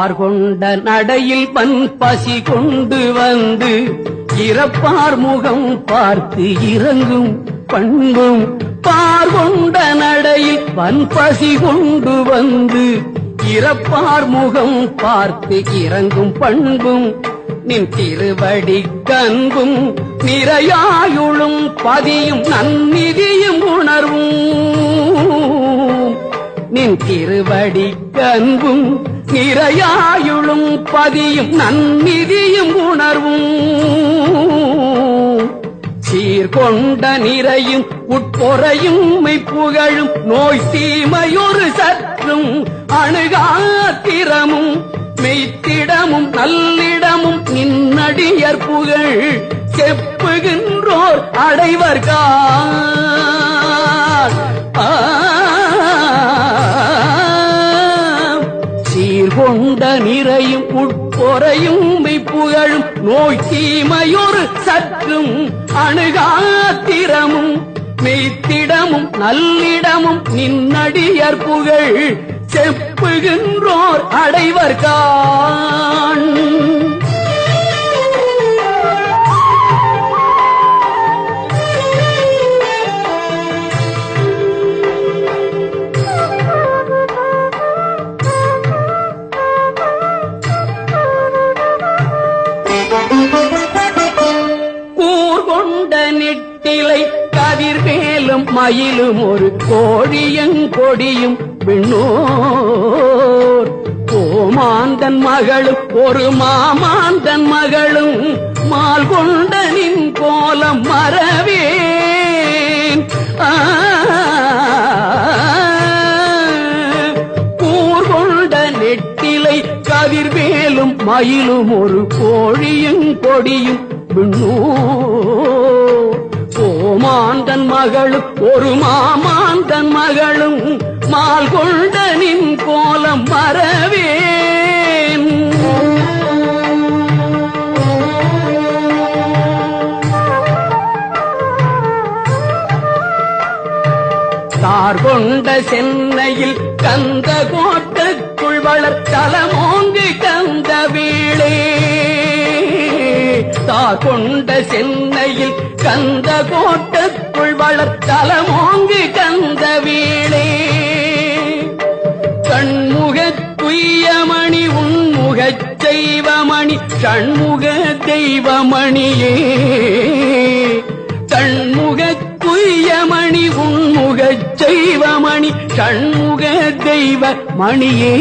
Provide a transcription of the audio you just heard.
பார்கொண்ட நடையில் பசி கொண்டு வந்து இறப்பார் முகம் பார்த்து இறங்கும் பண்பும் பார்கொண்ட நடையில் பசி கொண்டு வந்து இறப்பார் முகம் பார்த்து இறங்கும் பண்பும் நின் திருவடி கன்பும் நிறையாயுளும் பதியும் நன்னிதியும் உணர்வும் நின் திருவடி கன்பும் நிறையாயுளும் பதியும் நன்னிதியும் உணர்வும் சீர்கொண்ட நிறையும் உட்பொறையும் மெய்ப்புகழும் நோய் தீமையொரு சற்றும் அணுகாத்திரமும் மெய்த்திடமும் நல்லிடமும் நின்னடியர் புகழ் செப்புகின்றோர் அடைவர்கார் சீர்கொண்ட நிறையும் உட்பொறையும் மெய்ப்புகழும் நோய் தீமையொரு சற்றும் அணுகாத்திரமும் மெய்த்திடமும் நல்லிடமும் நின்னடியர் புகழ் செப்புகின்றோர் அடைவர்கான் கூர்கொண்ட நெட்டிலை கதிர்வேலும் மயிலும் ஒரு கோழியங்கொடியும் விண்ணோர் கோமாந்தன் மகளும் ஒரு மாமாந்தன் மகளும் மால் கொண்ட நின் கோலம் மறவேன் கூர்கொண்ட நெட்டிலை கதிர்வேலும் மயிலும் ஒரு கோழியங்கொடியும் விண்ணோர் கோமாந்தன் மகளும் ஒரு மாமாந்தன் மகளும் மால் கொண்ட நின் கோலம் மறவேன் தார் கொண்ட சென்னையில் கந்த கோட்டக்குள் வளர் தலமோங்கு கந்த வீளே தார் கொண்ட சென்னையில் கந்த கோட்டக்குள் வளர் தலமோங்கு கந்த வீளே கண்முகத் துய்யமணி உன்முகச் செய்வமணி ஷண்முக தெய்வமணியே கண்முகத் துய்யமணி உன்முகச் செய்வமணி ஷண்முக தெய்வ மணியே